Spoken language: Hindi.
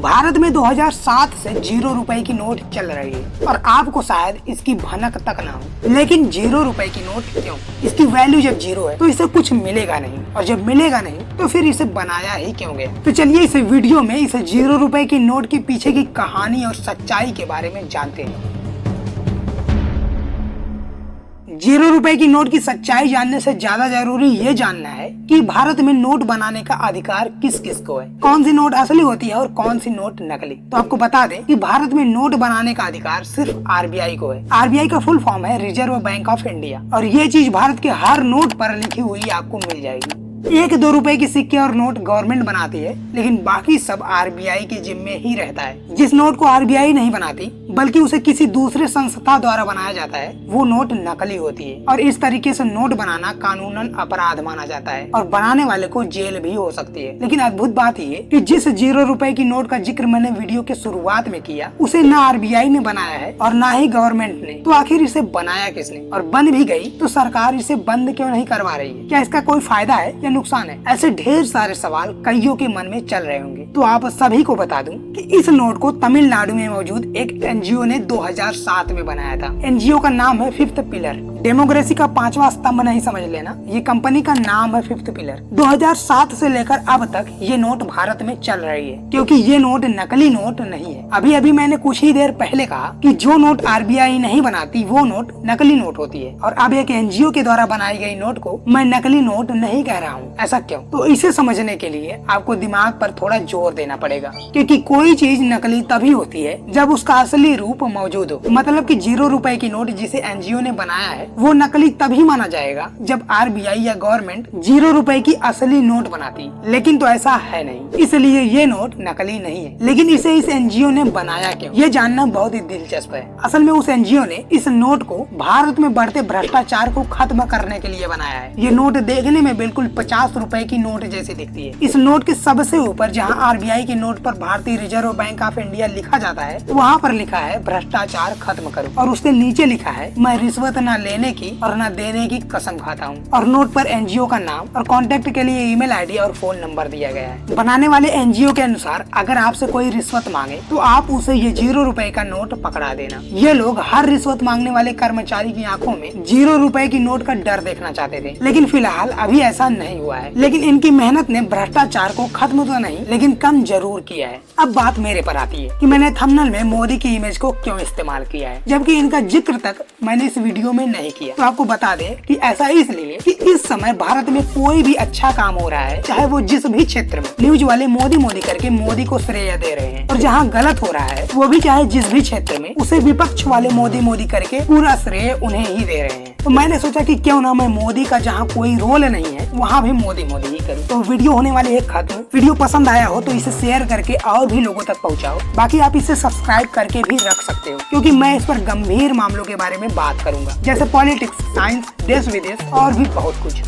भारत में 2007 से 0 रुपए की नोट चल रही है और आपको शायद इसकी भनक तक ना हो। लेकिन 0 रुपए की नोट क्यों? इसकी वैल्यू जब 0 है तो इसे कुछ मिलेगा नहीं, और जब मिलेगा नहीं तो फिर इसे बनाया ही क्यों गया? तो चलिए इस वीडियो में इस 0 रुपए की नोट के पीछे की कहानी और सच्चाई के बारे में जानते हैं। 0 रुपए की नोट की सच्चाई जानने से ज्यादा जरूरी ये जानना है कि भारत में नोट बनाने का अधिकार किस किस को है, कौन सी नोट असली होती है और कौन सी नोट नकली। तो आपको बता दें कि भारत में नोट बनाने का अधिकार सिर्फ आरबीआई को है। आरबीआई का फुल फॉर्म है रिजर्व बैंक ऑफ इंडिया, और ये चीज भारत के हर नोट पर लिखी हुई आपको मिल जाएगी। 1-2 रुपए की सिक्के और नोट गवर्नमेंट बनाती है, लेकिन बाकी सब आरबीआई के जिम्मे ही रहता है। जिस नोट को आरबीआई नहीं बनाती बल्कि उसे किसी दूसरे संस्था द्वारा बनाया जाता है, वो नोट नकली होती है, और इस तरीके से नोट बनाना कानूनन अपराध माना जाता है और बनाने वाले को जेल भी हो सकती है। लेकिन अद्भुत बात ये कि जिस 0 रुपए की नोट का जिक्र मैंने वीडियो के शुरुआत में किया, उसे न आरबीआई ने बनाया है और न ही गवर्नमेंट ने। तो आखिर इसे बनाया किसने? और बन भी गई तो सरकार इसे बंद क्यों नहीं करवा रही है? क्या इसका कोई फायदा है या नुकसान है? ऐसे ढेर सारे सवाल कईयों के मन में चल रहे होंगे। तो आप सभी को बता दूं कि इस नोट को तमिलनाडु में मौजूद एक एनजीओ ने 2007 में बनाया था। एनजीओ का नाम है फिफ्थ पिलर। डेमोक्रेसी का 5वां स्तंभ नहीं समझ लेना, ये कंपनी का नाम है फिफ्थ पिलर। 2007 से लेकर अब तक ये नोट भारत में चल रही है, क्योंकि ये नोट नकली नोट नहीं है। अभी अभी मैंने कुछ ही देर पहले कहा कि जो नोट आरबीआई नहीं बनाती वो नोट नकली नोट होती है, और अब एक एनजीओ के द्वारा बनाई गई नोट को मैं नकली नोट नहीं कह रहा हूँ। ऐसा क्यों? तो इसे समझने के लिए आपको दिमाग पर थोड़ा जोर देना पड़ेगा, क्योंकि कोई चीज नकली तभी होती है जब उसका असली रूप मौजूद हो। मतलब कि 0 रुपए की नोट जिसे एनजीओ ने बनाया है वो नकली तभी माना जाएगा जब आरबीआई या गवर्नमेंट 0 रुपए की असली नोट बनाती। लेकिन तो ऐसा है नहीं, इसलिए ये नोट नकली नहीं है। लेकिन इसे इस एनजीओ ने बनाया क्यों, ये जानना बहुत ही दिलचस्प है। असल में उस एनजीओ ने इस नोट को भारत में बढ़ते भ्रष्टाचार को खत्म करने के लिए बनाया है। ये नोट देखने में बिल्कुल 50 रुपए की नोट जैसी दिखती है। इस नोट के सबसे ऊपर जहाँ आरबीआई के नोट पर भारतीय रिजर्व बैंक ऑफ इंडिया लिखा जाता है, वहाँ पर लिखा है भ्रष्टाचार खत्म करो, और उसके नीचे लिखा है मैं रिश्वत न लेने की और न देने की कसम खाता हूँ। और नोट पर एनजीओ का नाम और कांटेक्ट के लिए ईमेल आईडी और फोन नंबर दिया गया है। बनाने वाले एनजीओ के अनुसार अगर आपसे कोई रिश्वत मांगे तो आप उसे ये 0 रुपए का नोट पकड़ा देना। ये लोग हर रिश्वत मांगने वाले कर्मचारी की आंखों में 0 रुपए की नोट का डर देखना चाहते थे, लेकिन फिलहाल अभी ऐसा नहीं हुआ है। लेकिन इनकी मेहनत ने भ्रष्टाचार को खत्म तो नहीं, लेकिन कम जरूर किया है। अब बात मेरे पर आती है कि मैंने थंबनेल में मोदी की इमेज को क्यों इस्तेमाल किया है, जबकि इनका जिक्र तक मैंने इस वीडियो में नहीं किया। तो आपको बता दें कि ऐसा इसलिए कि इस समय भारत में कोई भी अच्छा काम हो रहा है, चाहे वो जिस भी क्षेत्र में, न्यूज वाले मोदी मोदी करके मोदी को श्रेय दे रहे हैं, और जहाँ गलत हो रहा है वो भी चाहे जिस भी क्षेत्र में, उसे विपक्ष वाले मोदी मोदी करके पूरा श्रेय उन्हें ही दे रहे हैं। तो मैंने सोचा कि क्यों ना मैं मोदी का जहाँ कोई रोल नहीं है वहाँ भी मोदी मोदी ही करूँ। तो वीडियो होने वाली है खत्म। वीडियो पसंद आया हो तो इसे शेयर करके और भी लोगों तक पहुँचाओ। बाकी आप इसे सब्सक्राइब करके भी रख सकते हो, क्योंकि मैं इस पर गंभीर मामलों के बारे में बात करूंगा, जैसे पॉलिटिक्स, साइंस, देश विदेश और भी बहुत कुछ।